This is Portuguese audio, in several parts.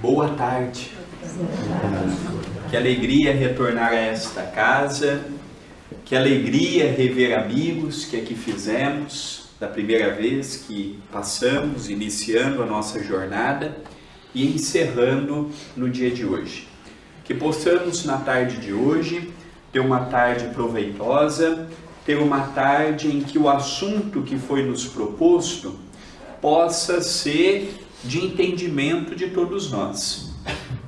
Boa tarde. Que alegria retornar a esta casa, que alegria rever amigos que aqui fizemos, da primeira vez que passamos, iniciando a nossa jornada e encerrando no dia de hoje. Que possamos na tarde de hoje ter uma tarde proveitosa, ter uma tarde em que o assunto que foi nos proposto possa ser de entendimento de todos nós.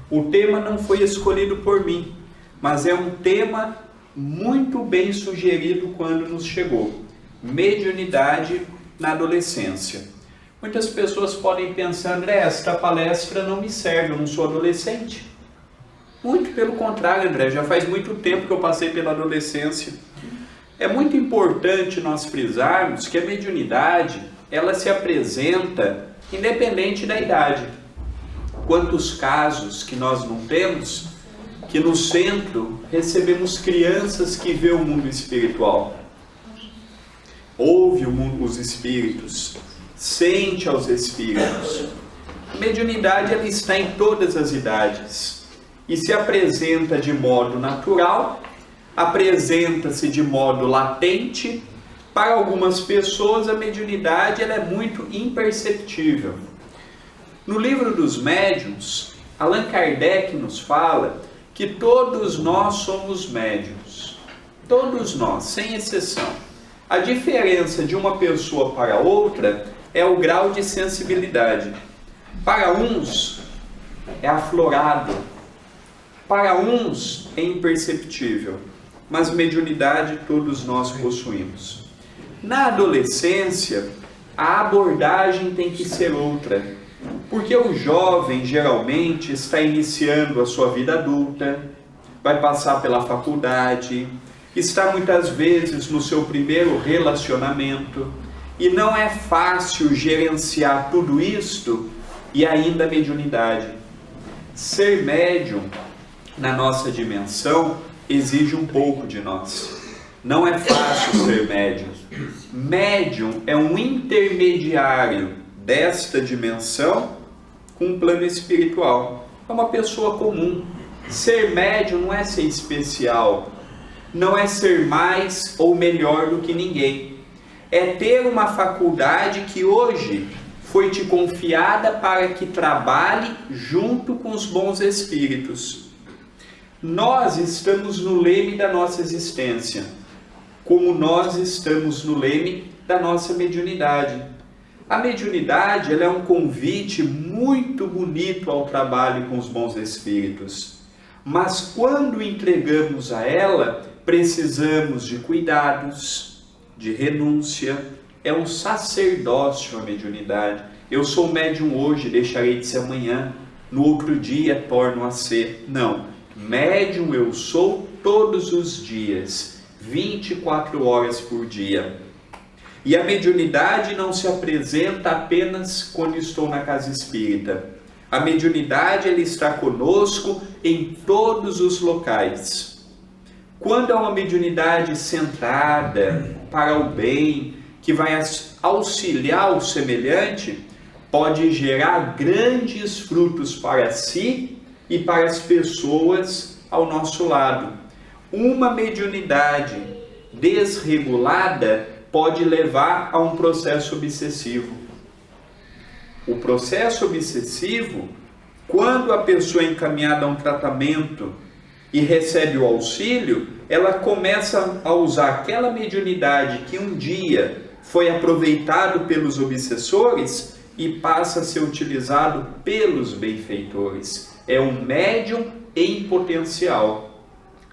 O tema não foi escolhido por mim, mas é um tema muito bem sugerido quando nos chegou: mediunidade na adolescência. Muitas pessoas podem pensar: André, esta palestra não me serve, eu não sou adolescente. Muito pelo contrário, André, já faz muito tempo que eu passei pela adolescência. É muito importante nós frisarmos que a mediunidade, ela se apresenta independente da idade. Quantos casos que nós não temos, que no centro recebemos crianças que vê o mundo espiritual, ouve os espíritos, sente aos espíritos. A mediunidade, ela está em todas as idades e se apresenta de modo natural, apresenta-se de modo latente. Para algumas pessoas a mediunidade ela é muito imperceptível. No livro dos médiuns, Allan Kardec nos fala que todos nós somos médiuns. Todos nós, sem exceção. A diferença de uma pessoa para outra é o grau de sensibilidade. Para uns é aflorado, para uns é imperceptível, mas mediunidade todos nós possuímos. Na adolescência, a abordagem tem que ser outra, porque o jovem geralmente está iniciando a sua vida adulta, vai passar pela faculdade, está muitas vezes no seu primeiro relacionamento, e não é fácil gerenciar tudo isto e ainda a mediunidade. Ser médium, na nossa dimensão, exige um pouco de nós. Não é fácil ser médium. Médium é um intermediário desta dimensão com um plano espiritual. É uma pessoa comum. Ser médium não é ser especial, não é ser mais ou melhor do que ninguém. É ter uma faculdade que hoje foi te confiada para que trabalhe junto com os bons espíritos. Nós estamos no leme da nossa existência, como nós estamos no leme da nossa mediunidade. A mediunidade, ela é um convite muito bonito ao trabalho com os bons espíritos. Mas quando entregamos a ela, precisamos de cuidados, de renúncia. É um sacerdócio a mediunidade. Eu sou médium hoje, deixarei de ser amanhã. No outro dia torno a ser. Não. Médium eu sou todos os dias, 24 horas por dia. E a mediunidade não se apresenta apenas quando estou na casa espírita. A mediunidade, ela está conosco em todos os locais. Quando há uma mediunidade centrada para o bem, que vai auxiliar o semelhante, pode gerar grandes frutos para si e para as pessoas ao nosso lado. Uma mediunidade desregulada pode levar a um processo obsessivo. O processo obsessivo, quando a pessoa é encaminhada a um tratamento e recebe o auxílio, ela começa a usar aquela mediunidade que um dia foi aproveitado pelos obsessores e passa a ser utilizado pelos benfeitores. É um médium em potencial.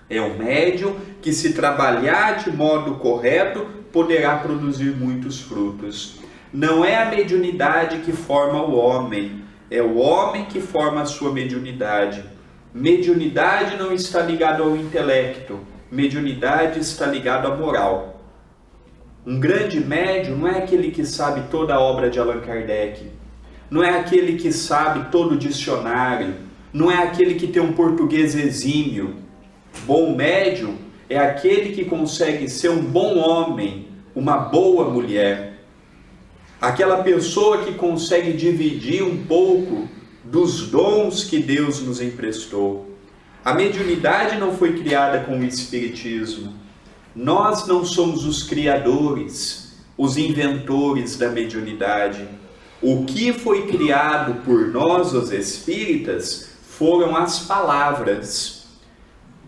É um médium que, se trabalhar de modo correto, poderá produzir muitos frutos. Não é a mediunidade que forma o homem, é o homem que forma a sua mediunidade. Mediunidade não está ligada ao intelecto, mediunidade está ligada à moral. Um grande médium não é aquele que sabe toda a obra de Allan Kardec, não é aquele que sabe todo o dicionário, não é aquele que tem um português exímio. Bom médium é aquele que consegue ser um bom homem, uma boa mulher. Aquela pessoa que consegue dividir um pouco dos dons que Deus nos emprestou. A mediunidade não foi criada com o espiritismo. Nós não somos os criadores, os inventores da mediunidade. O que foi criado por nós, os espíritas, foram as palavras.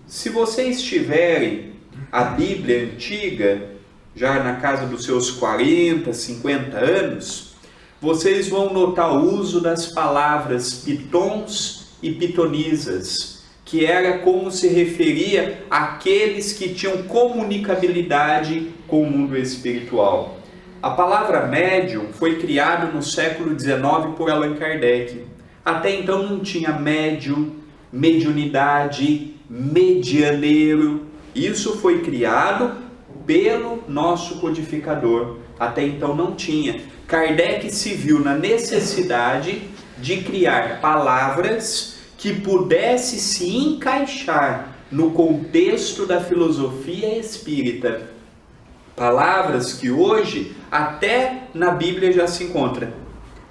Se vocês tiverem a Bíblia antiga, já na casa dos seus 40, 50 anos, vocês vão notar o uso das palavras pitons e pitonisas, que era como se referia àqueles que tinham comunicabilidade com o mundo espiritual. A palavra médium foi criada no século XIX por Allan Kardec. Até então não tinha médium, mediunidade, medianeiro. Isso foi criado pelo nosso codificador. Até então não tinha. Kardec se viu na necessidade de criar palavras que pudesse se encaixar no contexto da filosofia espírita. Palavras que hoje até na Bíblia já se encontram.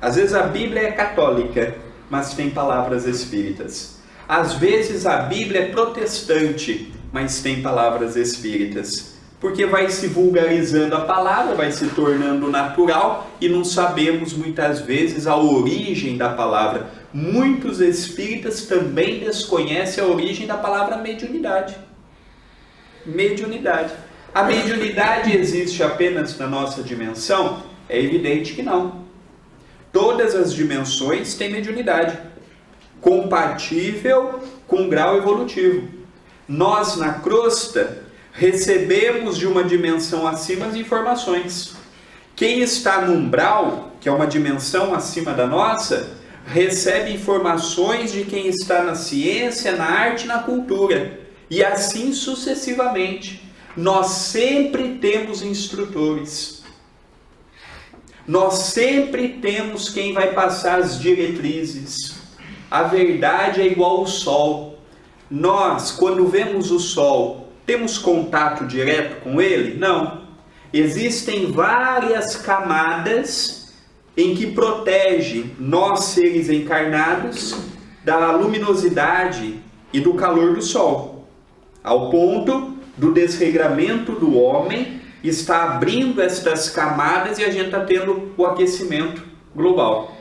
Às vezes a Bíblia é católica, mas tem palavras espíritas. Às vezes a Bíblia é protestante, mas tem palavras espíritas. Porque vai se vulgarizando a palavra, vai se tornando natural e não sabemos muitas vezes a origem da palavra. Muitos espíritas também desconhecem a origem da palavra mediunidade. Mediunidade. A mediunidade existe apenas na nossa dimensão? É evidente que não. Todas as dimensões têm mediunidade, compatível com o grau evolutivo. Nós, na crosta, recebemos de uma dimensão acima as informações. Quem está no umbral, que é uma dimensão acima da nossa, recebe informações de quem está na ciência, na arte e na cultura. E assim sucessivamente. Nós sempre temos instrutores. Nós sempre temos quem vai passar as diretrizes. A verdade é igual ao sol. Nós, quando vemos o sol, temos contato direto com ele? Não. Existem várias camadas em que protege nós, seres encarnados, da luminosidade e do calor do sol, ao ponto do desregramento do homem está abrindo estas camadas e a gente está tendo o aquecimento global.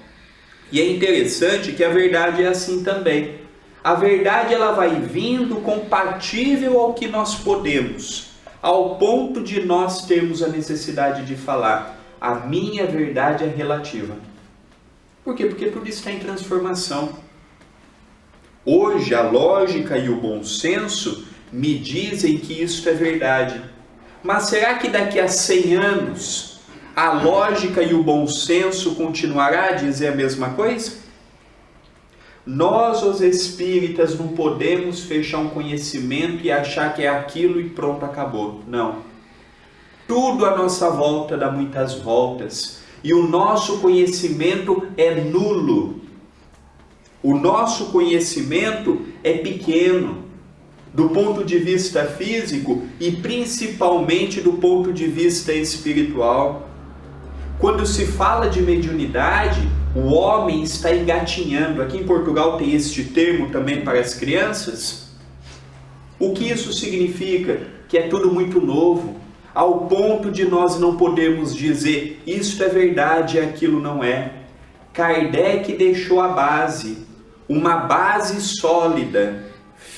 E é interessante que a verdade é assim também. A verdade ela vai vindo compatível ao que nós podemos, ao ponto de nós termos a necessidade de falar: a minha verdade é relativa. Por quê? Porque tudo está em transformação. Hoje a lógica e o bom senso me dizem que isso é verdade. Mas será que daqui a 100 anos a lógica e o bom senso continuará a dizer a mesma coisa? Nós, os espíritas, não podemos fechar um conhecimento e achar que é aquilo e pronto, acabou. Não. Tudo à nossa volta dá muitas voltas. E o nosso conhecimento é nulo. O nosso conhecimento é pequeno, do ponto de vista físico e principalmente do ponto de vista espiritual. Quando se fala de mediunidade, o homem está engatinhando. Aqui em Portugal tem este termo também para as crianças. O que isso significa? Que é tudo muito novo, ao ponto de nós não podermos dizer isso é verdade e aquilo não é. Kardec deixou a base, uma base sólida,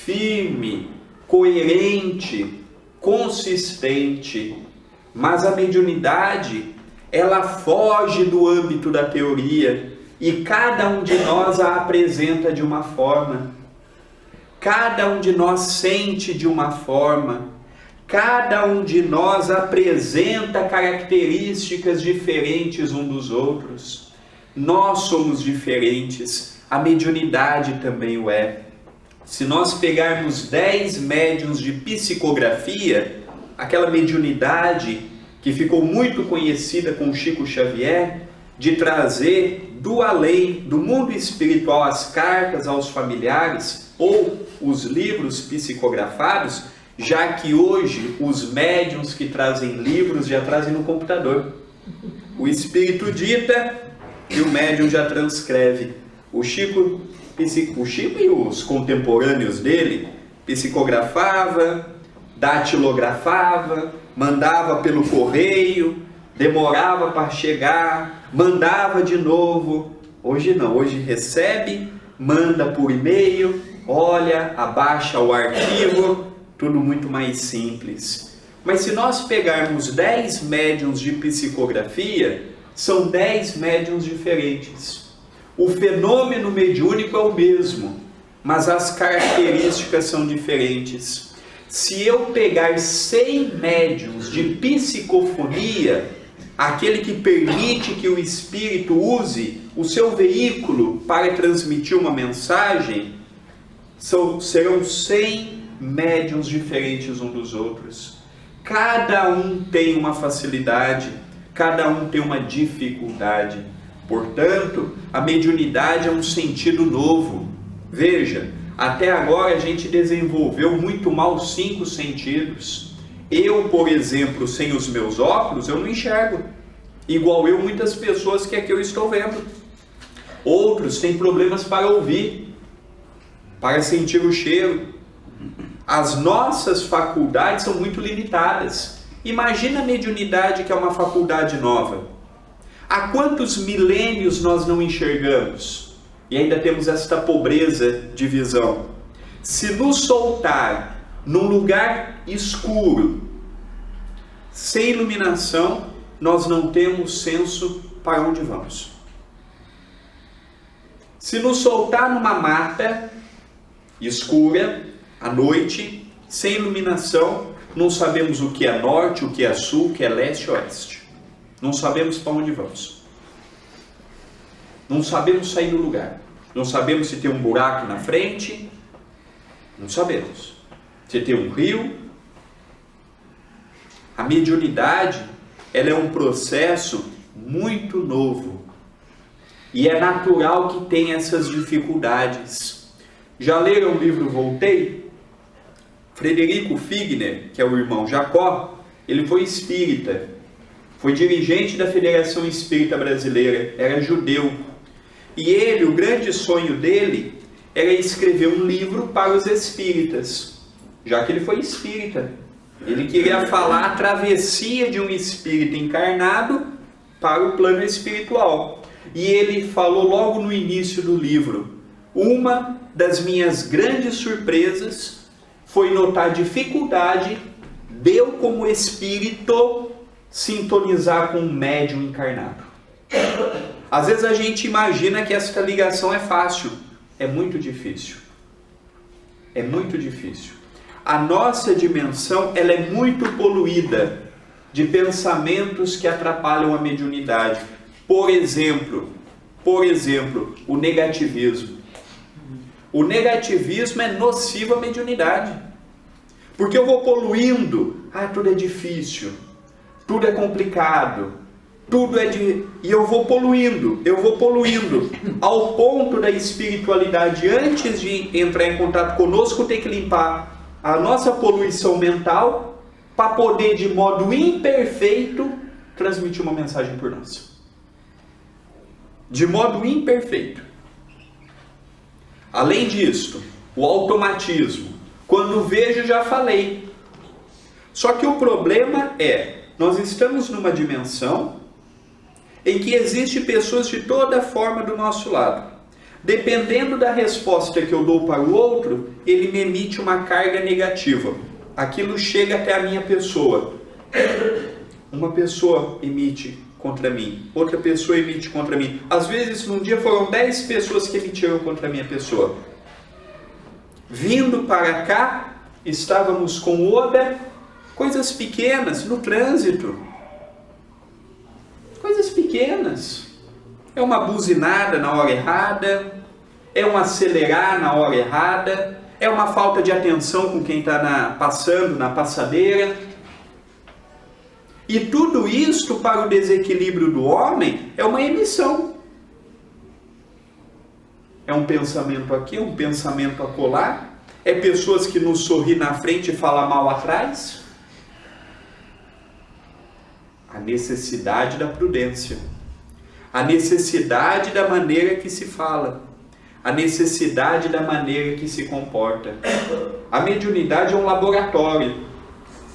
firme, coerente, consistente. Mas a mediunidade, ela foge do âmbito da teoria e cada um de nós a apresenta de uma forma. Cada um de nós sente de uma forma. Cada um de nós apresenta características diferentes um dos outros. Nós somos diferentes. A mediunidade também o é. Se nós pegarmos 10 médiuns de psicografia, aquela mediunidade que ficou muito conhecida com Chico Xavier, de trazer do além, do mundo espiritual, as cartas aos familiares ou os livros psicografados, já que hoje os médiuns que trazem livros já trazem no computador. O espírito dita e o médium já transcreve. O Chico e os contemporâneos dele psicografava, datilografava, mandava pelo correio, demorava para chegar, mandava de novo. Hoje não, hoje recebe, manda por e-mail, olha, abaixa o arquivo, tudo muito mais simples. Mas se nós pegarmos 10 médiuns de psicografia, são 10 médiuns diferentes. O fenômeno mediúnico é o mesmo, mas as características são diferentes. Se eu pegar 100 médiuns de psicofonia, aquele que permite que o espírito use o seu veículo para transmitir uma mensagem, serão 100 médiuns diferentes uns dos outros. Cada um tem uma facilidade, cada um tem uma dificuldade. Portanto, a mediunidade é um sentido novo. Veja, até agora a gente desenvolveu muito mal os 5 sentidos. Eu, por exemplo, sem os meus óculos, eu não enxergo. Igual eu, muitas pessoas que aqui eu estou vendo. Outros têm problemas para ouvir, para sentir o cheiro. As nossas faculdades são muito limitadas. Imagina a mediunidade, que é uma faculdade nova. Há quantos milênios nós não enxergamos? E ainda temos esta pobreza de visão. Se nos soltar num lugar escuro, sem iluminação, nós não temos senso para onde vamos. Se nos soltar numa mata escura, à noite, sem iluminação, não sabemos o que é norte, o que é sul, o que é leste e oeste. Não sabemos para onde vamos. Não sabemos sair do lugar. Não sabemos se tem um buraco na frente. Não sabemos. Se tem um rio. A mediunidade, ela é um processo muito novo. E é natural que tenha essas dificuldades. Já leram o livro Voltei? Frederico Figner, que é o irmão Jacó, ele foi espírita. Foi dirigente da Federação Espírita Brasileira, era judeu. E ele, o grande sonho dele, era escrever um livro para os espíritas, já que ele foi espírita. Ele queria falar a travessia de um espírita encarnado para o plano espiritual. E ele falou logo no início do livro: uma das minhas grandes surpresas foi notar a dificuldade de eu, como espírito, sintonizar com um médium encarnado. Às vezes a gente imagina que essa ligação é fácil. É muito difícil. É muito difícil. A nossa dimensão, ela é muito poluída de pensamentos que atrapalham a mediunidade. Por exemplo, o negativismo. O negativismo é nocivo à mediunidade. Porque eu vou poluindo. Tudo é difícil. Tudo é complicado. E eu vou poluindo, ao ponto da espiritualidade, antes de entrar em contato conosco, ter que limpar a nossa poluição mental para poder, de modo imperfeito, transmitir uma mensagem por nós. De modo imperfeito. Além disso, o automatismo. Quando vejo, já falei. Só que o problema é, nós estamos numa dimensão em que existem pessoas de toda forma do nosso lado. Dependendo da resposta que eu dou para o outro, ele me emite uma carga negativa. Aquilo chega até a minha pessoa. Uma pessoa emite contra mim, outra pessoa emite contra mim. Às vezes, num dia foram 10 pessoas que emitiram contra a minha pessoa. Vindo para cá, estávamos com Oda, coisas pequenas, no trânsito. Coisas pequenas. É uma buzinada na hora errada, é um acelerar na hora errada, é uma falta de atenção com quem está passando na passadeira. E tudo isto, para o desequilíbrio do homem, é uma emissão. É um pensamento aqui, um pensamento acolá. É pessoas que nos sorriem na frente e falam mal atrás. A necessidade da prudência. A necessidade da maneira que se fala. a necessidade da maneira que se comporta. A mediunidade é um laboratório.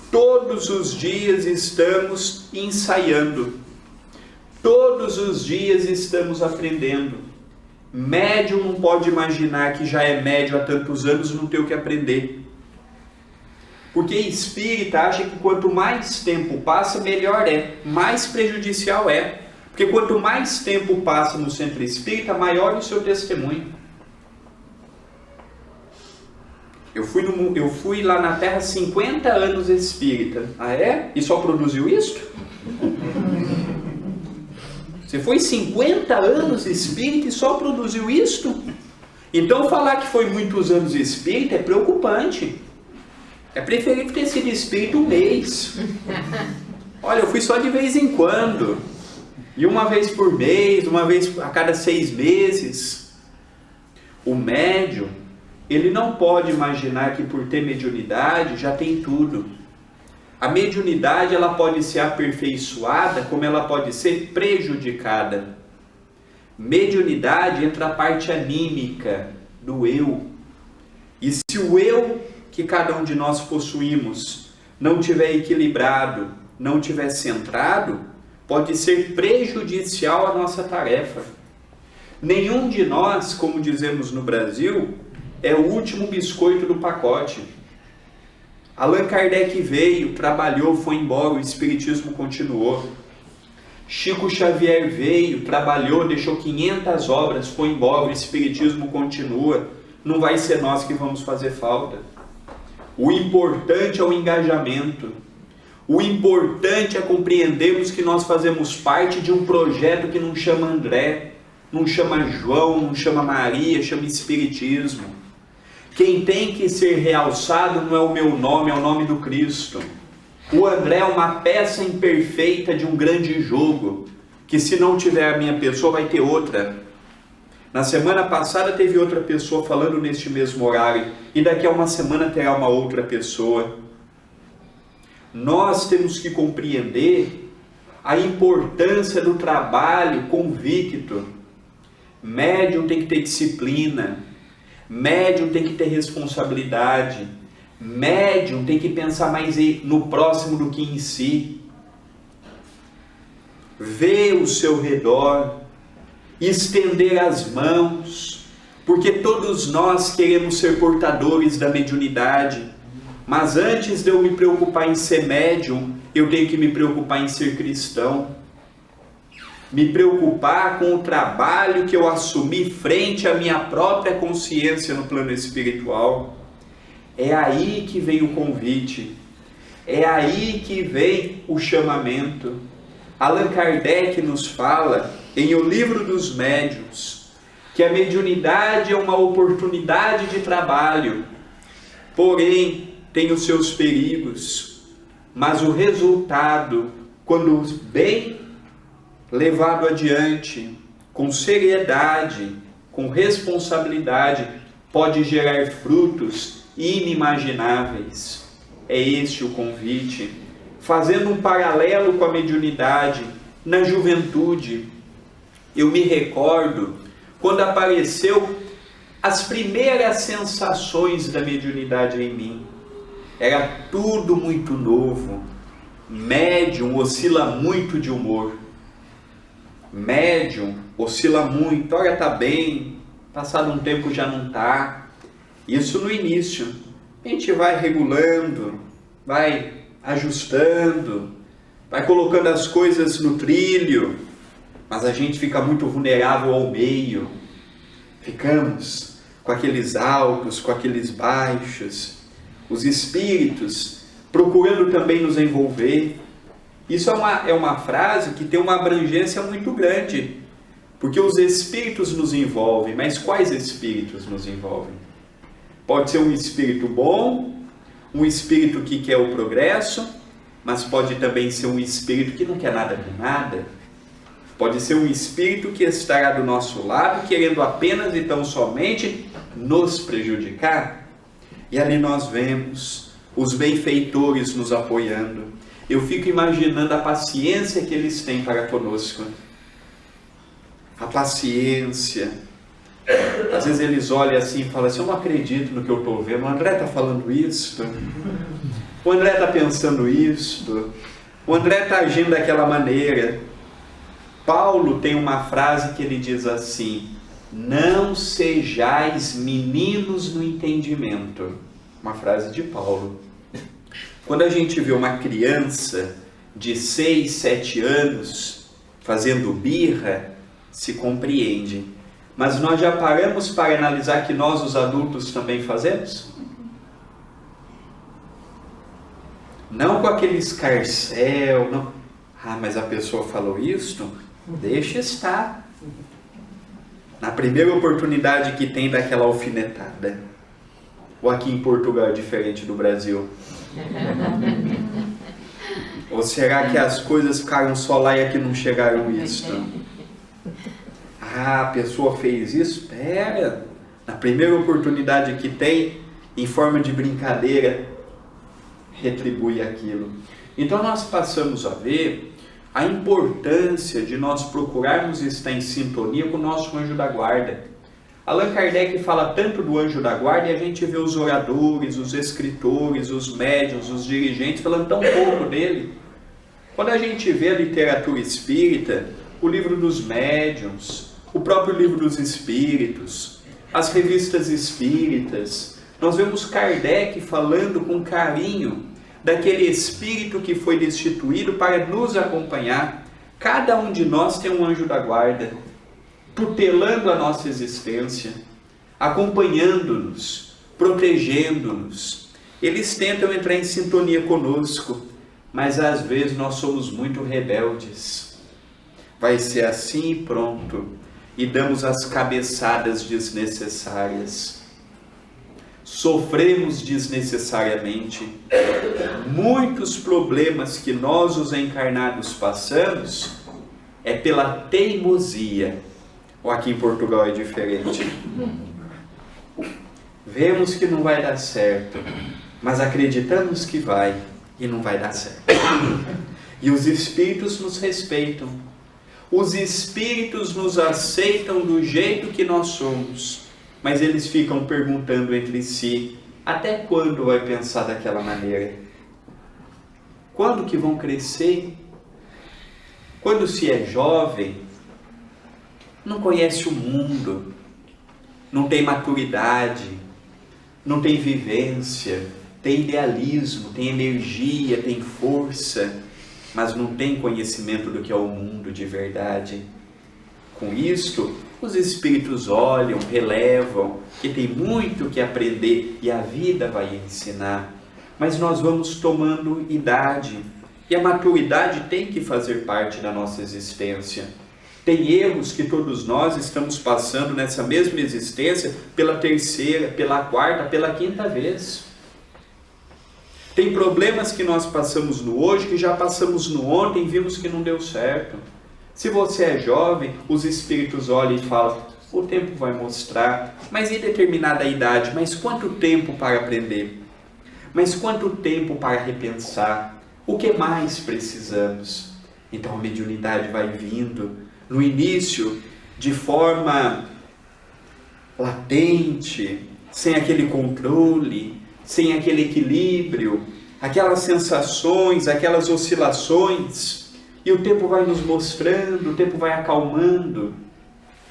Todos os dias estamos ensaiando. Todos os dias estamos aprendendo. Médium não pode imaginar que já é médium há tantos anos e não tem o que aprender. Porque espírita acha que quanto mais tempo passa, melhor é, mais prejudicial é. Porque quanto mais tempo passa no centro espírita, maior o seu testemunho. Eu fui lá na Terra 50 anos espírita. Ah é? E só produziu isto? Você foi 50 anos espírita e só produziu isto? Então falar que foi muitos anos espírita é preocupante. É preferível ter sido espírita um mês. Olha, eu fui só de vez em quando. E uma vez por mês, uma vez a cada 6 meses. O médium, ele não pode imaginar que por ter mediunidade já tem tudo. A mediunidade, ela pode ser aperfeiçoada, como ela pode ser prejudicada. Mediunidade entra a parte anímica do eu. E se o eu que cada um de nós possuímos não tiver equilibrado, não tiver centrado, pode ser prejudicial à nossa tarefa. Nenhum de nós, como dizemos no Brasil, é o último biscoito do pacote. Allan Kardec veio, trabalhou, foi embora, o Espiritismo continuou. Chico Xavier veio, trabalhou, deixou 500 obras, foi embora, o Espiritismo continua. Não vai ser nós que vamos fazer falta. O importante é o engajamento. O importante é compreendermos que nós fazemos parte de um projeto que não chama André, não chama João, não chama Maria, chama Espiritismo. Quem tem que ser realçado não é o meu nome, é o nome do Cristo. O André é uma peça imperfeita de um grande jogo, que se não tiver a minha pessoa vai ter outra. Na semana passada teve outra pessoa falando neste mesmo horário, e daqui a uma semana terá uma outra pessoa. Nós temos que compreender a importância do trabalho convicto. Médium tem que ter disciplina, médium tem que ter responsabilidade, médium tem que pensar mais no próximo do que em si. Ver o seu redor, estender as mãos, porque todos nós queremos ser portadores da mediunidade, mas antes de eu me preocupar em ser médium, eu tenho que me preocupar em ser cristão, me preocupar com o trabalho que eu assumi frente à minha própria consciência no plano espiritual. É aí que vem o convite, é aí que vem o chamamento. Allan Kardec nos fala em O Livro dos Médiuns que a mediunidade é uma oportunidade de trabalho, porém tem os seus perigos, mas o resultado, quando bem levado adiante, com seriedade, com responsabilidade, pode gerar frutos inimagináveis. É este o convite. Fazendo um paralelo com a mediunidade, na juventude, eu me recordo quando apareceu as primeiras sensações da mediunidade em mim. Era tudo muito novo. Médium oscila muito de humor. Médium oscila muito. Ora está bem, passado um tempo já não está. Isso no início. A gente vai regulando, vai ajustando, vai colocando as coisas no trilho, mas a gente fica muito vulnerável ao meio. Ficamos com aqueles altos, com aqueles baixos, os espíritos procurando também nos envolver. Isso é uma frase que tem uma abrangência muito grande, porque os espíritos nos envolvem, mas quais espíritos nos envolvem? Pode ser um espírito bom, um espírito que quer o progresso, mas pode também ser um espírito que não quer nada com nada. Pode ser um espírito que estará do nosso lado, querendo apenas e tão somente nos prejudicar. E ali nós vemos os benfeitores nos apoiando. Eu fico imaginando a paciência que eles têm para conosco. A paciência, Às vezes eles olham assim e falam assim, eu não acredito no que eu estou vendo, o André está falando isso, o André está pensando isso, o André está agindo daquela maneira. Paulo tem uma frase que ele diz assim, não sejais meninos no entendimento. Uma frase de Paulo. Quando a gente vê uma criança de 6, 7 anos fazendo birra, se compreende. Mas nós já paramos para analisar que nós, os adultos, também fazemos? Não com aquele escarcéu, não. Ah, mas a pessoa falou isto? Deixa estar. Na primeira oportunidade que tem daquela alfinetada. Ou aqui em Portugal é diferente do Brasil? Ou será que as coisas ficaram só lá e aqui não chegaram isto? Ah, a pessoa fez isso? Pera, na primeira oportunidade que tem, em forma de brincadeira, retribui aquilo. Então nós passamos a ver a importância de nós procurarmos estar em sintonia com o nosso anjo da guarda. Allan Kardec fala tanto do anjo da guarda e a gente vê os oradores, os escritores, os médiuns, os dirigentes falando tão pouco dele. Quando a gente vê a literatura espírita, o livro dos médiuns, o próprio livro dos espíritos, as revistas espíritas, nós vemos Kardec falando com carinho daquele espírito que foi destituído para nos acompanhar. Cada um de nós tem um anjo da guarda, tutelando a nossa existência, acompanhando-nos, protegendo-nos. Eles tentam entrar em sintonia conosco, mas às vezes nós somos muito rebeldes. Vai ser assim e pronto. E damos as cabeçadas desnecessárias. Sofremos desnecessariamente. Muitos problemas que nós, os encarnados, passamos é pela teimosia. Ou aqui em Portugal é diferente. Vemos que não vai dar certo, mas acreditamos que vai e não vai dar certo. E os espíritos nos respeitam. Os espíritos nos aceitam do jeito que nós somos, mas eles ficam perguntando entre si, até quando vai pensar daquela maneira? Quando que vão crescer? Quando se é jovem, não conhece o mundo, não tem maturidade, não tem vivência, tem idealismo, tem energia, tem força, mas não tem conhecimento do que é o mundo de verdade. Com isto, os espíritos olham, relevam, que tem muito que aprender e a vida vai ensinar. Mas nós vamos tomando idade, e a maturidade tem que fazer parte da nossa existência. Tem erros que todos nós estamos passando nessa mesma existência pela terceira, pela quarta, pela quinta vez. Tem problemas que nós passamos no hoje, que já passamos no ontem e vimos que não deu certo. Se você é jovem, os espíritos olham e falam, o tempo vai mostrar, mas em determinada idade, mas quanto tempo para aprender? Mas quanto tempo para repensar? O que mais precisamos? Então a mediunidade vai vindo, no início, de forma latente, sem aquele controle, sem aquele equilíbrio, aquelas sensações, aquelas oscilações, e o tempo vai nos mostrando, o tempo vai acalmando,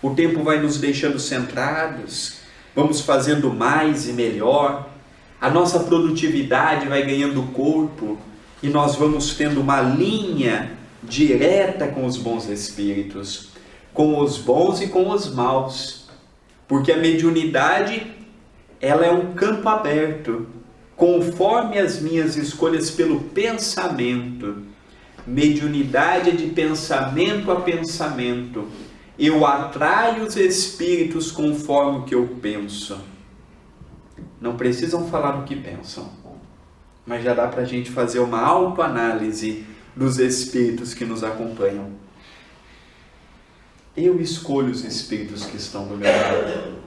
o tempo vai nos deixando centrados, vamos fazendo mais e melhor, a nossa produtividade vai ganhando corpo, e nós vamos tendo uma linha direta com os bons espíritos, com os bons e com os maus, porque a mediunidade, ela é um campo aberto, conforme as minhas escolhas pelo pensamento. Mediunidade é de pensamento a pensamento. Eu atraio os espíritos conforme o que eu penso. Não precisam falar o que pensam, mas já dá para a gente fazer uma autoanálise dos espíritos que nos acompanham. Eu escolho os espíritos que estão do meu lado.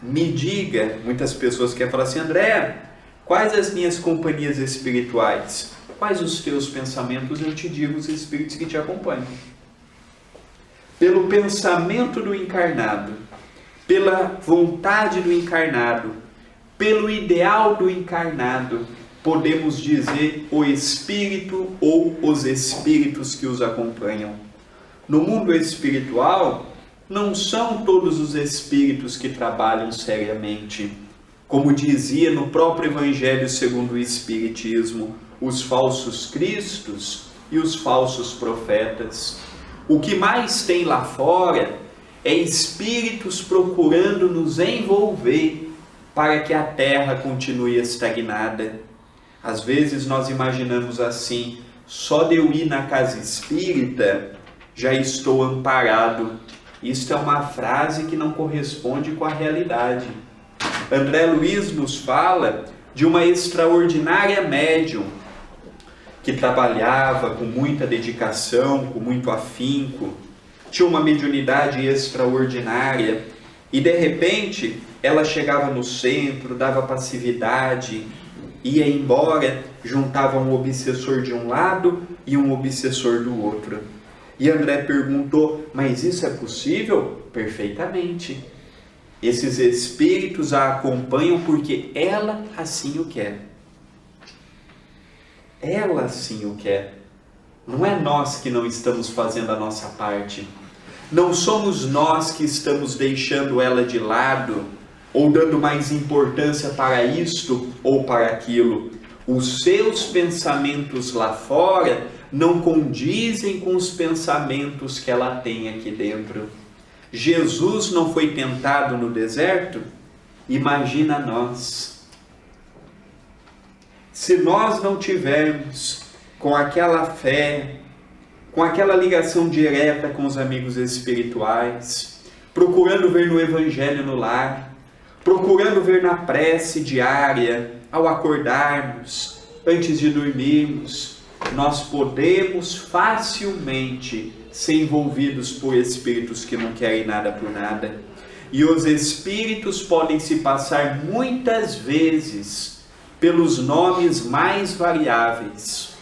Me diga, muitas pessoas querem falar assim, André, quais as minhas companhias espirituais? Quais os teus pensamentos? Eu te digo os espíritos que te acompanham. Pelo pensamento do encarnado, pela vontade do encarnado, pelo ideal do encarnado, podemos dizer o Espírito ou os Espíritos que os acompanham. No mundo espiritual, não são todos os Espíritos que trabalham seriamente. Como dizia no próprio Evangelho segundo o Espiritismo, os falsos cristos e os falsos profetas. O que mais tem lá fora é espíritos procurando nos envolver para que a terra continue estagnada. Às vezes nós imaginamos assim: só de eu ir na casa espírita já estou amparado. Isto é uma frase que não corresponde com a realidade. André Luiz nos fala de uma extraordinária médium que trabalhava com muita dedicação, com muito afinco, tinha uma mediunidade extraordinária e de repente ela chegava no centro, dava passividade, ia embora, juntava um obsessor de um lado e um obsessor do outro. E André perguntou: mas isso é possível? Perfeitamente. Esses espíritos a acompanham porque ela assim o quer. Ela assim o quer. Não é nós que não estamos fazendo a nossa parte. Não somos nós que estamos deixando ela de lado ou dando mais importância para isto ou para aquilo. Os seus pensamentos lá fora não condizem com os pensamentos que ela tem aqui dentro. Jesus não foi tentado no deserto? Imagina nós. Se nós não tivermos com aquela fé, com aquela ligação direta com os amigos espirituais, procurando ver no Evangelho no lar, procurando ver na prece diária, ao acordarmos, antes de dormirmos, nós podemos facilmente ser envolvidos por espíritos que não querem nada por nada. E os espíritos podem se passar muitas vezes pelos nomes mais variáveis.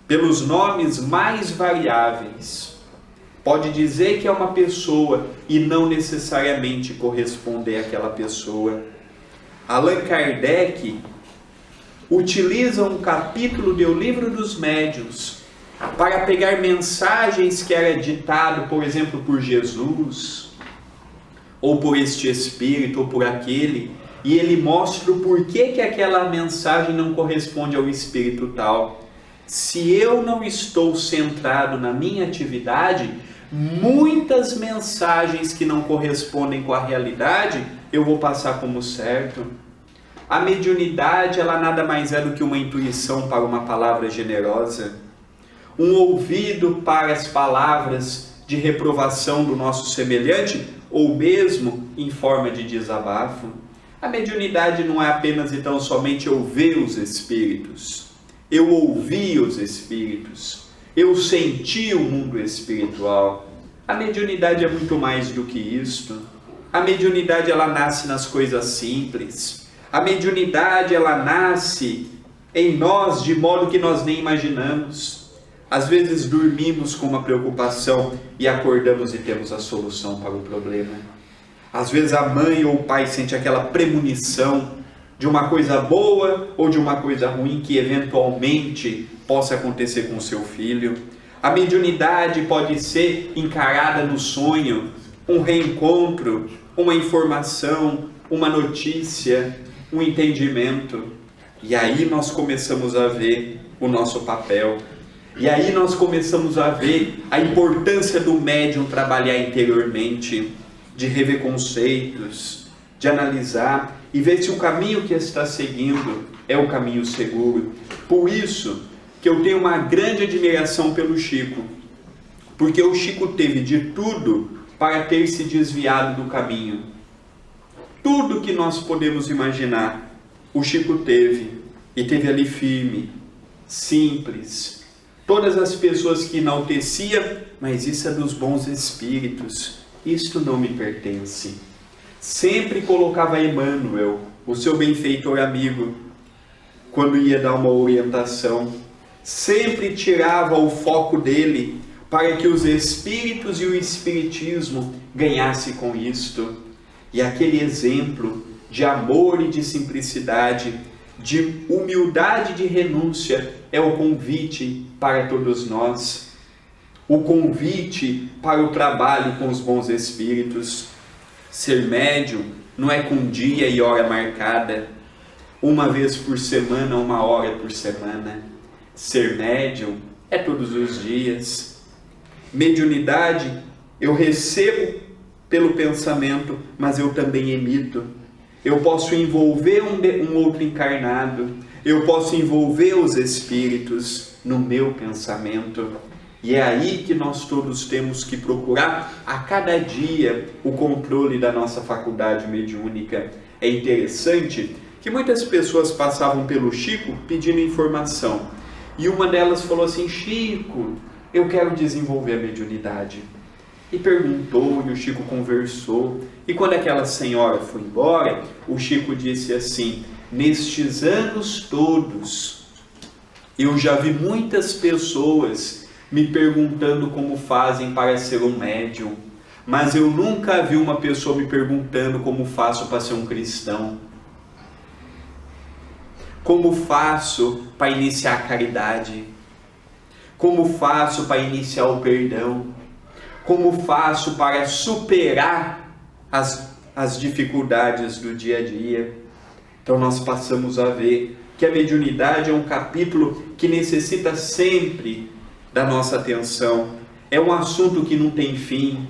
Pelos nomes mais variáveis. Pode dizer que é uma pessoa e não necessariamente corresponder àquela pessoa. Allan Kardec utiliza um capítulo do Livro dos Médiuns para pegar mensagens que era ditado, por exemplo, por Jesus, ou por este espírito, ou por aquele, e ele mostra o porquê que aquela mensagem não corresponde ao espírito tal. Se eu não estou centrado na minha atividade, muitas mensagens que não correspondem com a realidade, eu vou passar como certo. A mediunidade, ela nada mais é do que uma intuição para uma palavra generosa, um ouvido para as palavras de reprovação do nosso semelhante, ou mesmo em forma de desabafo. A mediunidade não é apenas então somente eu ver os espíritos, eu ouvi os espíritos, eu senti o mundo espiritual. A mediunidade é muito mais do que isto. A mediunidade, ela nasce nas coisas simples. A mediunidade, ela nasce em nós de modo que nós nem imaginamos. Às vezes dormimos com uma preocupação e acordamos e temos a solução para o problema. Às vezes a mãe ou o pai sente aquela premonição de uma coisa boa ou de uma coisa ruim que eventualmente possa acontecer com o seu filho. A mediunidade pode ser encarada no sonho, um reencontro, uma informação, uma notícia, um entendimento. E aí nós começamos a ver o nosso papel. E aí nós começamos a ver a importância do médium trabalhar interiormente, de rever conceitos, de analisar e ver se o caminho que está seguindo é o caminho seguro. Por isso que eu tenho uma grande admiração pelo Chico, porque o Chico teve de tudo para ter se desviado do caminho. Tudo que nós podemos imaginar, o Chico teve, e teve ali firme, simples. Todas as pessoas que enalteciam, mas isso é dos bons espíritos, isto não me pertence. Sempre colocava Emmanuel, o seu benfeitor amigo, quando ia dar uma orientação. Sempre tirava o foco dele para que os espíritos e o espiritismo ganhasse com isto. E aquele exemplo de amor e de simplicidade, de humildade e de renúncia, é o convite para todos nós. O convite para o trabalho com os bons espíritos. Ser médium não é com dia e hora marcada, uma vez por semana, 1 hora por semana. Ser médium é todos os dias. Mediunidade eu recebo pelo pensamento, mas eu também emito. Eu posso envolver um outro encarnado, eu posso envolver os espíritos no meu pensamento. E é aí que nós todos temos que procurar a cada dia o controle da nossa faculdade mediúnica. É interessante que muitas pessoas passavam pelo Chico pedindo informação. E uma delas falou assim: Chico, eu quero desenvolver a mediunidade. E perguntou, e o Chico conversou. E quando aquela senhora foi embora, o Chico disse assim: nestes anos todos, eu já vi muitas pessoas me perguntando como fazem para ser um médium, mas eu nunca vi uma pessoa me perguntando como faço para ser um cristão. Como faço para iniciar a caridade? Como faço para iniciar o perdão? Como faço para superar as dificuldades do dia a dia? Então nós passamos a ver que a mediunidade é um capítulo que necessita sempre da nossa atenção. É um assunto que não tem fim.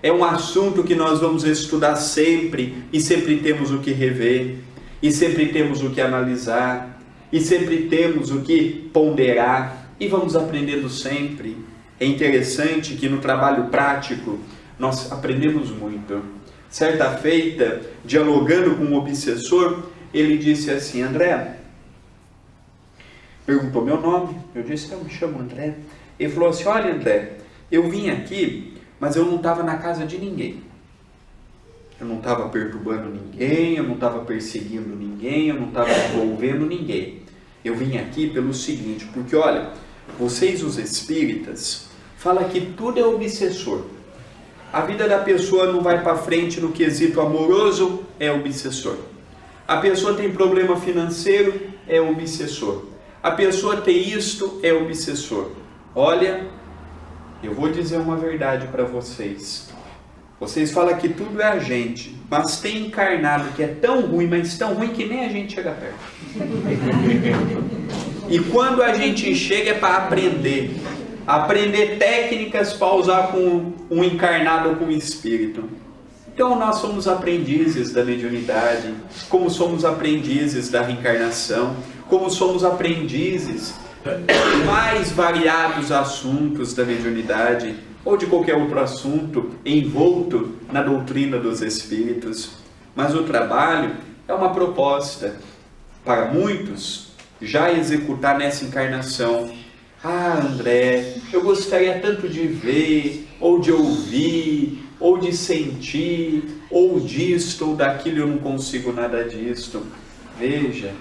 É um assunto que nós vamos estudar sempre e sempre temos o que rever. E sempre temos o que analisar, e sempre temos o que ponderar, e vamos aprendendo sempre. É interessante que no trabalho prático nós aprendemos muito. Certa feita, dialogando com um obsessor, ele disse assim: André, perguntou meu nome, eu disse: eu me chamo André. Ele falou assim: olha André, eu vim aqui, mas eu não estava na casa de ninguém. Eu não estava perturbando ninguém, eu não estava perseguindo ninguém, eu não estava envolvendo ninguém. Eu vim aqui pelo seguinte, porque olha, vocês os espíritas falam que tudo é obsessor. A vida da pessoa não vai para frente no quesito amoroso, é obsessor. A pessoa tem problema financeiro, é obsessor. A pessoa tem isto, é obsessor. Olha, eu vou dizer uma verdade para vocês. Vocês falam que tudo é a gente, mas tem encarnado que é tão ruim, mas tão ruim que nem a gente chega perto. E quando a gente chega é para aprender. Aprender técnicas para usar com um encarnado ou com um espírito. Então nós somos aprendizes da mediunidade, como somos aprendizes da reencarnação, como somos aprendizes de mais variados assuntos da mediunidade, ou de qualquer outro assunto envolto na doutrina dos espíritos. Mas o trabalho é uma proposta para muitos já executar nessa encarnação. Ah, André, eu gostaria tanto de ver, ou de ouvir, ou de sentir, ou disto, ou daquilo, eu não consigo nada disto. Veja,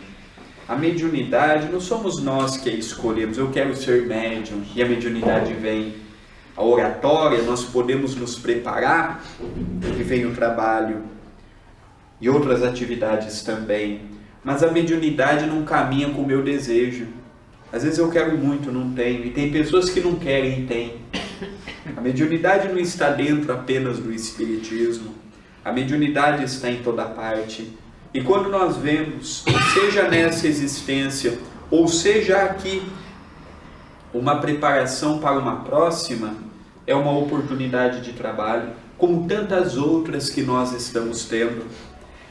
a mediunidade não somos nós que a escolhemos. Eu quero ser médium, e a mediunidade vem. A oratória, nós podemos nos preparar, e vem o trabalho, e outras atividades também. Mas a mediunidade não caminha com o meu desejo. Às vezes eu quero muito, não tenho. E tem pessoas que não querem e têm. A mediunidade não está dentro apenas do espiritismo. A mediunidade está em toda parte. E quando nós vemos, seja nessa existência, ou seja aqui, uma preparação para uma próxima, é uma oportunidade de trabalho, como tantas outras que nós estamos tendo.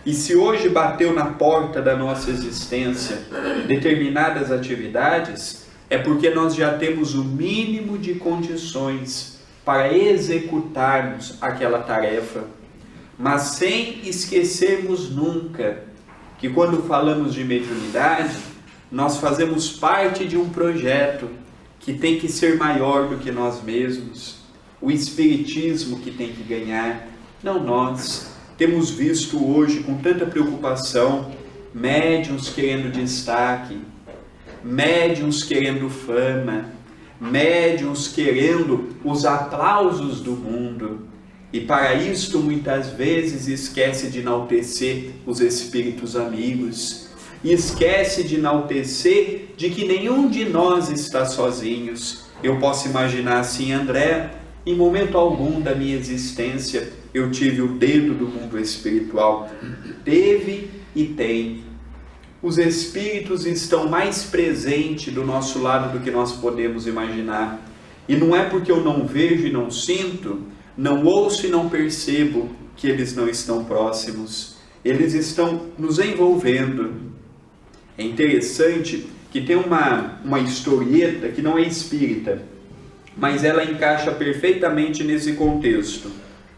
E se hoje bateu na porta da nossa existência determinadas atividades, é porque nós já temos o mínimo de condições para executarmos aquela tarefa. Mas sem esquecermos nunca que quando falamos de mediunidade, nós fazemos parte de um projeto que tem que ser maior do que nós mesmos. O espiritismo que tem que ganhar, não nós. Temos visto hoje com tanta preocupação médiuns querendo destaque, médiuns querendo fama, médiuns querendo os aplausos do mundo. E para isto, muitas vezes, esquece de enaltecer os espíritos amigos, e esquece de enaltecer de que nenhum de nós está sozinhos. Eu posso imaginar assim, André, em momento algum da minha existência, eu tive o dedo do mundo espiritual. Teve e tem. Os espíritos estão mais presentes do nosso lado do que nós podemos imaginar. E não é porque eu não vejo e não sinto, não ouço e não percebo que eles não estão próximos. Eles estão nos envolvendo. É interessante que tem uma historieta que não é espírita, mas ela encaixa perfeitamente nesse contexto.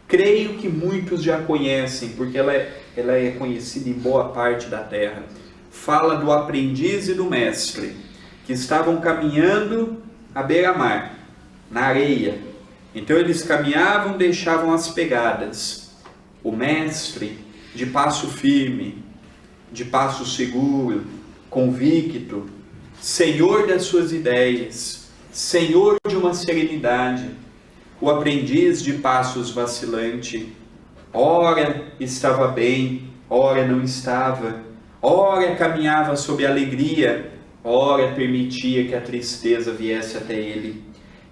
Creio que muitos já conhecem, porque ela é conhecida em boa parte da terra. Fala do aprendiz e do mestre, que estavam caminhando à beira-mar, na areia. Então eles caminhavam, deixavam as pegadas. O mestre, de passo firme, de passo seguro, convicto, senhor das suas ideias, senhor de uma serenidade. O aprendiz de passos vacilante, ora estava bem, ora não estava, ora caminhava sob alegria, ora permitia que a tristeza viesse até ele.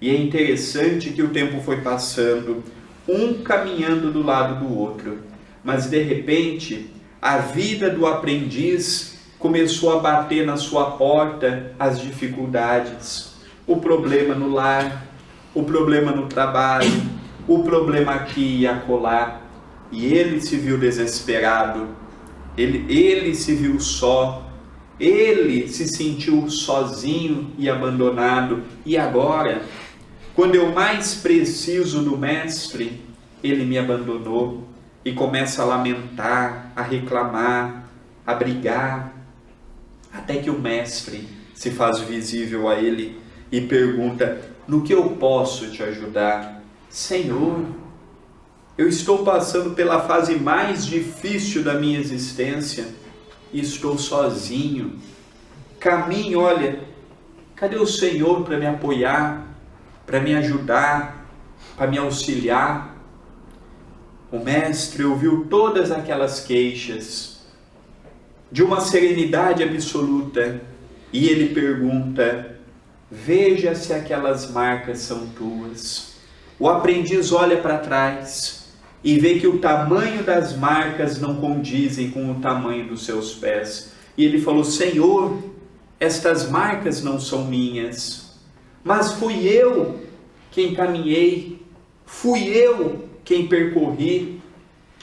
E é interessante que o tempo foi passando, um caminhando do lado do outro, mas de repente a vida do aprendiz começou a bater na sua porta as dificuldades, o problema no lar, o problema no trabalho, o problema aqui e acolá, e ele se viu desesperado, ele se viu só, ele se sentiu sozinho e abandonado. E agora, quando eu mais preciso do mestre, ele me abandonou, e começa a lamentar, a reclamar, a brigar, até que o mestre se faz visível a ele e pergunta: no que eu posso te ajudar? Senhor, eu estou passando pela fase mais difícil da minha existência e estou sozinho. Caminho, olha, cadê o Senhor para me apoiar, para me ajudar, para me auxiliar? O mestre ouviu todas aquelas queixas de uma serenidade absoluta e ele pergunta: veja se aquelas marcas são tuas. O aprendiz olha para trás e vê que o tamanho das marcas não condizem com o tamanho dos seus pés. E ele falou: Senhor, estas marcas não são minhas, mas fui eu quem caminhei, fui eu quem percorri,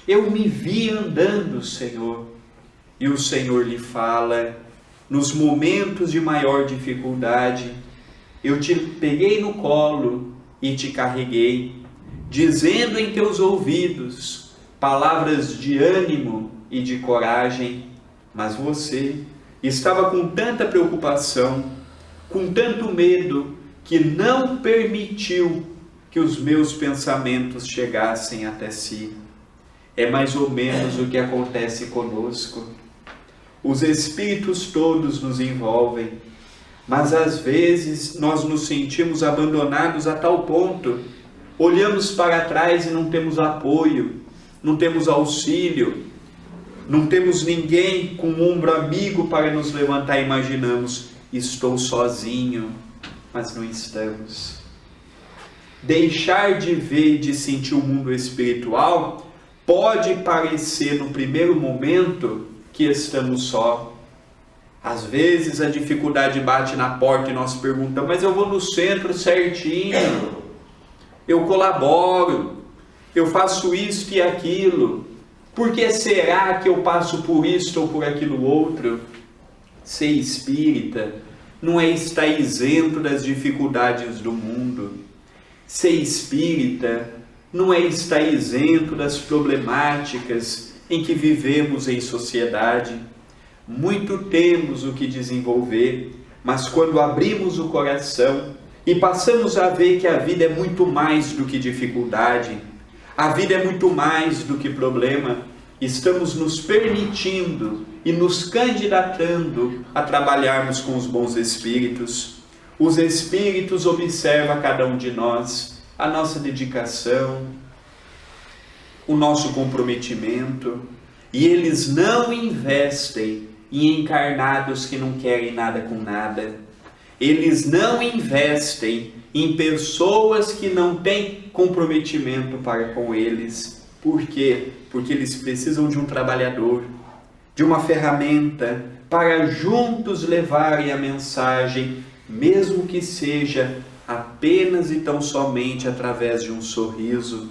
eu me vi andando, Senhor. E o Senhor lhe fala: nos momentos de maior dificuldade, eu te peguei no colo e te carreguei, dizendo em teus ouvidos palavras de ânimo e de coragem, mas você estava com tanta preocupação, com tanto medo, que não permitiu que os meus pensamentos chegassem até si. É mais ou menos o que acontece conosco. Os espíritos todos nos envolvem, mas às vezes nós nos sentimos abandonados a tal ponto, olhamos para trás e não temos apoio, não temos auxílio, não temos ninguém com um ombro amigo para nos levantar. Imaginamos: estou sozinho, mas não estamos. Deixar de ver e de sentir o mundo espiritual pode parecer no primeiro momento que estamos só. Às vezes a dificuldade bate na porta e nós perguntamos: mas eu vou no centro certinho, eu colaboro, eu faço isto e aquilo, por que será que eu passo por isto ou por aquilo outro? Ser espírita não é estar isento das dificuldades do mundo. Ser espírita não é estar isento das problemáticas em que vivemos em sociedade. Muito temos o que desenvolver, mas quando abrimos o coração e passamos a ver que a vida é muito mais do que dificuldade, a vida é muito mais do que problema, estamos nos permitindo e nos candidatando a trabalharmos com os bons espíritos. Os espíritos observam a cada um de nós, a nossa dedicação, o nosso comprometimento, e eles não investem em encarnados que não querem nada com nada. Eles não investem em pessoas que não têm comprometimento para com eles. Por quê? Porque eles precisam de um trabalhador, de uma ferramenta para juntos levarem a mensagem, mesmo que seja apenas e tão somente através de um sorriso,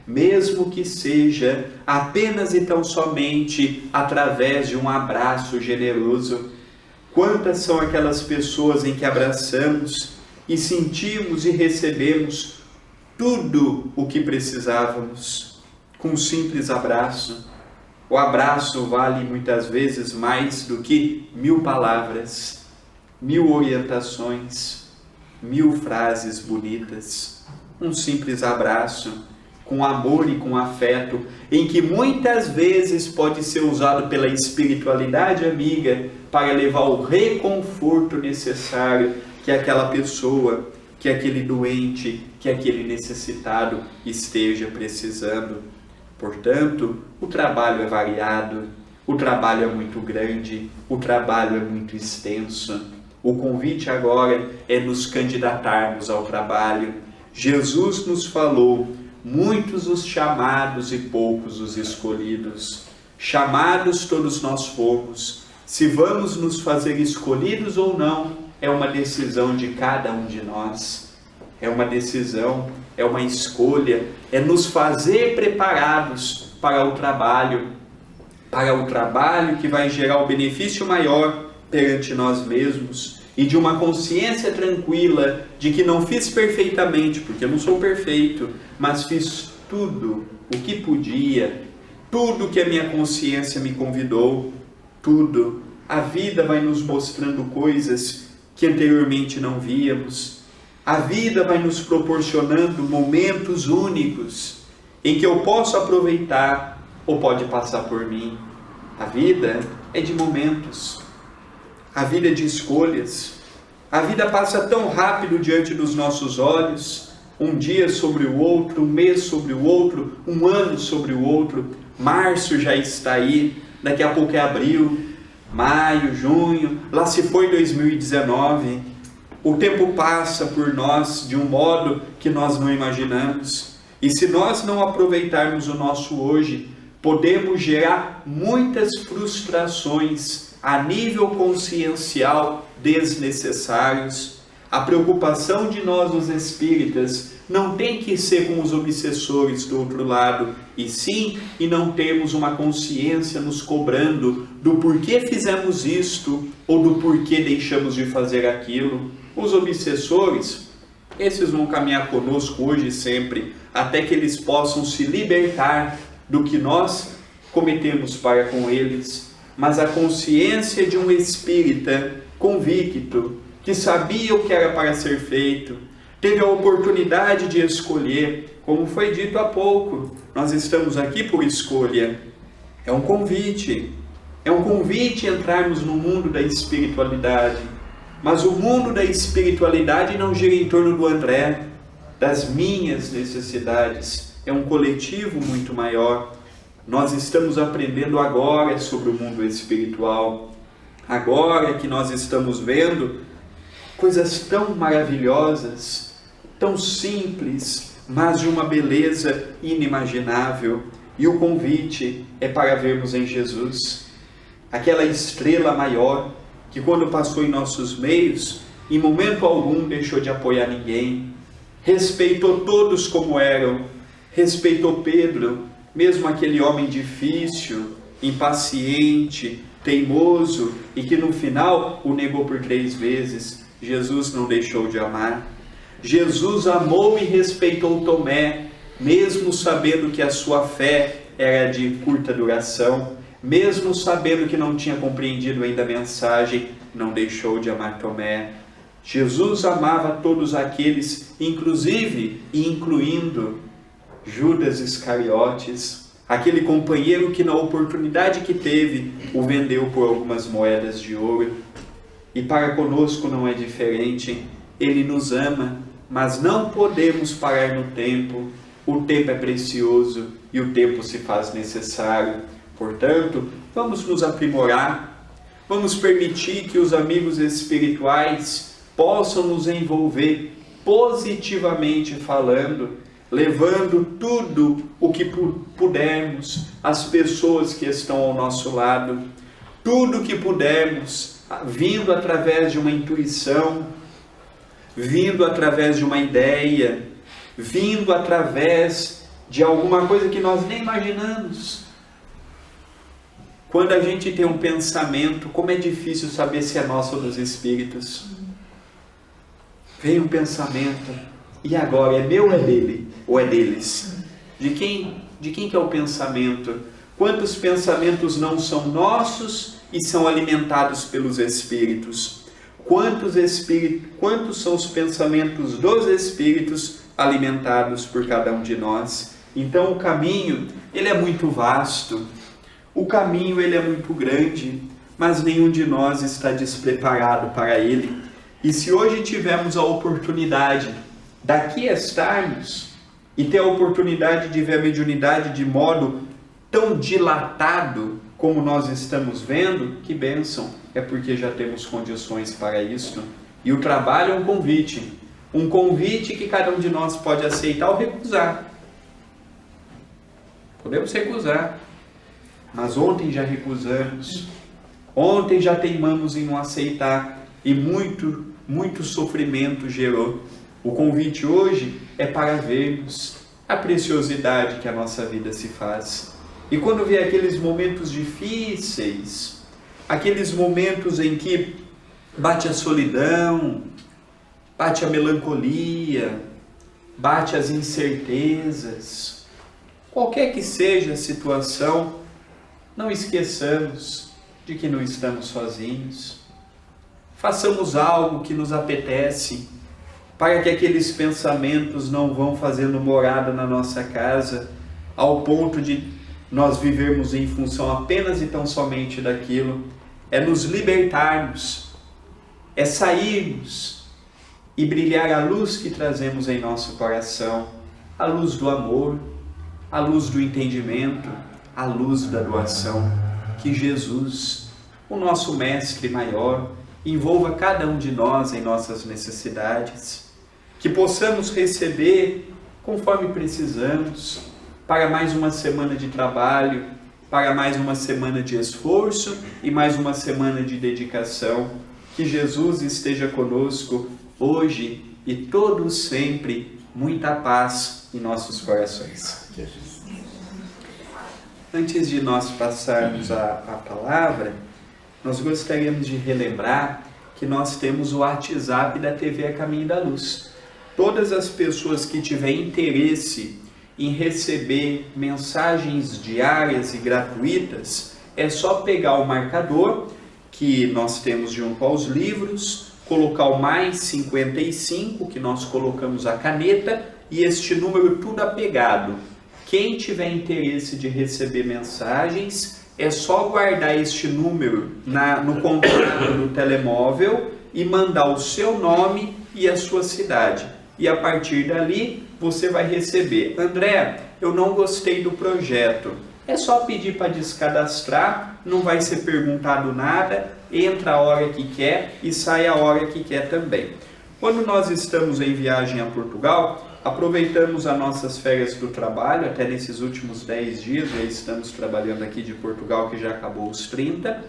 mesmo que seja apenas e tão somente através de um abraço generoso. Quantas são aquelas pessoas em que abraçamos e sentimos e recebemos tudo o que precisávamos com um simples abraço? O abraço vale muitas vezes mais do que 1000 palavras, 1000 orientações, 1000 frases bonitas. Um simples abraço com amor e com afeto, em que muitas vezes pode ser usado pela espiritualidade amiga para levar o reconforto necessário que aquela pessoa, que aquele doente, que aquele necessitado esteja precisando. Portanto, o trabalho é variado, o trabalho é muito grande, o trabalho é muito extenso. O convite agora é nos candidatarmos ao trabalho. Jesus nos falou: muitos os chamados e poucos os escolhidos. Chamados todos nós fomos. Se vamos nos fazer escolhidos ou não, é uma decisão de cada um de nós. É uma decisão, é uma escolha, é nos fazer preparados para o trabalho que vai gerar o benefício maior perante nós mesmos, e de uma consciência tranquila de que não fiz perfeitamente, porque eu não sou perfeito, mas fiz tudo o que podia, tudo que a minha consciência me convidou, tudo. A vida vai nos mostrando coisas que anteriormente não víamos. A vida vai nos proporcionando momentos únicos em que eu posso aproveitar ou pode passar por mim. A vida é de momentos. A vida é de escolhas. A vida passa tão rápido diante dos nossos olhos, um dia sobre o outro, um mês sobre o outro, um ano sobre o outro. Março já está aí, daqui a pouco é abril, maio, junho, lá se foi 2019. O tempo passa por nós de um modo que nós não imaginamos. E se nós não aproveitarmos o nosso hoje, podemos gerar muitas frustrações a nível consciencial desnecessários. A preocupação de nós, os espíritas, não tem que ser com os obsessores do outro lado, e sim, e não termos uma consciência nos cobrando do porquê fizemos isto ou do porquê deixamos de fazer aquilo. Os obsessores, esses vão caminhar conosco hoje e sempre, até que eles possam se libertar do que nós cometemos para com eles. Mas a consciência de um espírita convicto, que sabia o que era para ser feito, teve a oportunidade de escolher, como foi dito há pouco, nós estamos aqui por escolha. É um convite a entrarmos no mundo da espiritualidade. Mas o mundo da espiritualidade não gira em torno do André, das minhas necessidades. É um coletivo muito maior. Nós estamos aprendendo agora sobre o mundo espiritual. Agora que nós estamos vendo coisas tão maravilhosas, tão simples, mas de uma beleza inimaginável. E o convite é para vermos em Jesus aquela estrela maior que, quando passou em nossos meios, em momento algum deixou de apoiar ninguém, respeitou todos como eram, respeitou Pedro, mesmo aquele homem difícil, impaciente, teimoso, e que no final o negou por 3 vezes. Jesus não deixou de amar. Jesus amou e respeitou Tomé, mesmo sabendo que a sua fé era de curta duração, mesmo sabendo que não tinha compreendido ainda a mensagem, não deixou de amar Tomé. Jesus amava todos aqueles, inclusive e incluindo Judas Iscariotes, aquele companheiro que na oportunidade que teve, o vendeu por algumas moedas de ouro. E para conosco não é diferente. Ele nos ama, mas não podemos parar no tempo, o tempo é precioso e o tempo se faz necessário. Portanto, vamos nos aprimorar, vamos permitir que os amigos espirituais possam nos envolver positivamente falando, levando tudo o que pudermos às pessoas que estão ao nosso lado, tudo que pudermos, vindo através de uma intuição, vindo através de uma ideia, vindo através de alguma coisa que nós nem imaginamos. Quando a gente tem um pensamento, como é difícil saber se é nosso ou dos espíritos. Vem um pensamento, e agora, é meu ou é dele? Ou é deles? De quem que é o pensamento? Quantos pensamentos não são nossos e são alimentados pelos espíritos? Quantos são os pensamentos dos espíritos alimentados por cada um de nós? Então o caminho, ele é muito vasto, o caminho ele é muito grande, mas nenhum de nós está despreparado para ele. E se hoje tivermos a oportunidade daqui estarmos e ter a oportunidade de ver a mediunidade de modo tão dilatado como nós estamos vendo, que bênção, é porque já temos condições para isso. E o trabalho é um convite que cada um de nós pode aceitar ou recusar. Podemos recusar, mas ontem já recusamos, ontem já teimamos em não aceitar e muito sofrimento gerou. O convite hoje é para vermos a preciosidade que a nossa vida se faz. E quando vier aqueles momentos difíceis, aqueles momentos em que bate a solidão, bate a melancolia, bate as incertezas, qualquer que seja a situação, não esqueçamos de que não estamos sozinhos. Façamos algo que nos apetece, para que aqueles pensamentos não vão fazendo morada na nossa casa, ao ponto de nós vivermos em função apenas e tão somente daquilo. É nos libertarmos, é sairmos e brilhar a luz que trazemos em nosso coração, a luz do amor, a luz do entendimento, a luz da doação. Que Jesus, o nosso Mestre maior, envolva cada um de nós em nossas necessidades, que possamos receber conforme precisamos, para mais uma semana de trabalho, para mais uma semana de esforço e mais uma semana de dedicação. Que Jesus esteja conosco hoje e todos sempre. Muita paz em nossos corações. Antes de nós passarmos a palavra, nós gostaríamos de relembrar que nós temos o WhatsApp da TV A Caminho da Luz. Todas as pessoas que tiverem interesse em receber mensagens diárias e gratuitas, é só pegar o marcador que nós temos junto aos livros, colocar o mais 55, que nós colocamos a caneta, e este número tudo apegado. Quem tiver interesse de receber mensagens, é só guardar este número no contato do telemóvel e mandar o seu nome e a sua cidade. E a partir dali, você vai receber. André, eu não gostei do projeto. É só pedir para descadastrar, não vai ser perguntado nada, entra a hora que quer e sai a hora que quer também. Quando nós estamos em viagem a Portugal, aproveitamos as nossas férias do trabalho, até nesses últimos 10 dias, já estamos trabalhando aqui de Portugal, que já acabou os 30,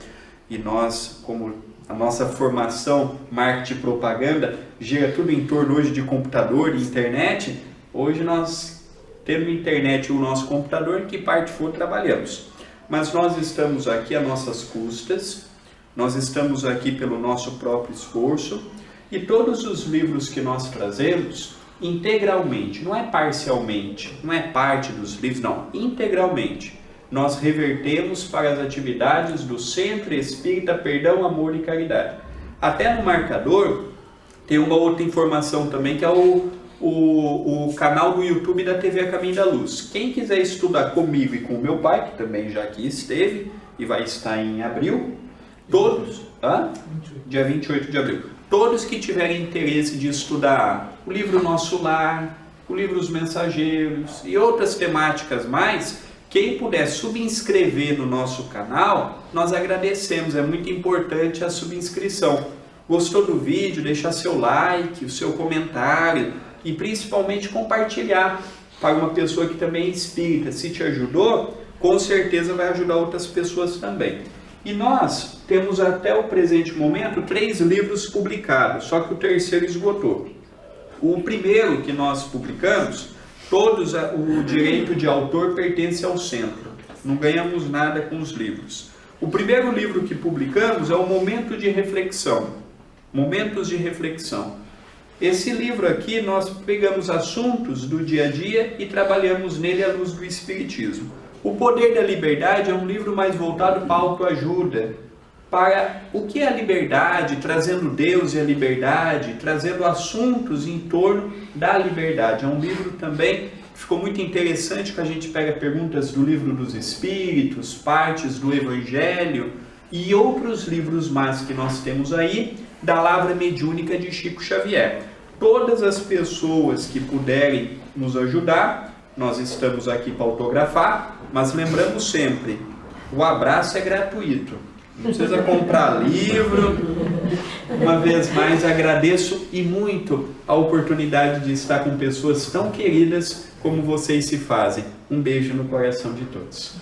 e nós, como a nossa formação, marketing e propaganda, gira tudo em torno hoje de computador e internet, hoje nós temos internet e o nosso computador, em que parte for trabalhamos. Mas nós estamos aqui a nossas custas, nós estamos aqui pelo nosso próprio esforço, e todos os livros que nós trazemos, integralmente, não é parcialmente, não é parte dos livros, não, integralmente, nós revertemos para as atividades do Centro Espírita Perdão, Amor e Caridade. Até no marcador tem uma outra informação também, que é o canal do YouTube da TV A Caminho da Luz. Quem quiser estudar comigo e com o meu pai, que também já aqui esteve e vai estar em abril, todos, dia 28 de abril, todos que tiverem interesse de estudar o livro Nosso Lar, o livro Os Mensageiros e outras temáticas mais. Quem puder subscrever no nosso canal, nós agradecemos, é muito importante a subscrição. Gostou do vídeo? Deixar seu like, o seu comentário e principalmente compartilhar para uma pessoa que também é espírita. Se te ajudou, com certeza vai ajudar outras pessoas também. E nós temos até o presente momento 3 livros publicados, só que o terceiro esgotou. O primeiro que nós publicamos, todos o direito de autor pertence ao centro, não ganhamos nada com os livros. O primeiro livro que publicamos é o Momento de Reflexão, Momentos de Reflexão. Esse livro aqui nós pegamos assuntos do dia a dia e trabalhamos nele à luz do Espiritismo. O Poder da Liberdade é um livro mais voltado para a autoajuda, para o que é a liberdade, trazendo Deus e a liberdade, trazendo assuntos em torno da liberdade. É um livro também que ficou muito interessante, que a gente pega perguntas do Livro dos Espíritos, partes do Evangelho e outros livros mais que nós temos aí, da Lavra Mediúnica de Chico Xavier. Todas as pessoas que puderem nos ajudar, nós estamos aqui para autografar, mas lembramos sempre, o abraço é gratuito. Não precisa comprar livro. Uma vez mais agradeço e muito a oportunidade de estar com pessoas tão queridas como vocês se fazem. Um beijo no coração de todos.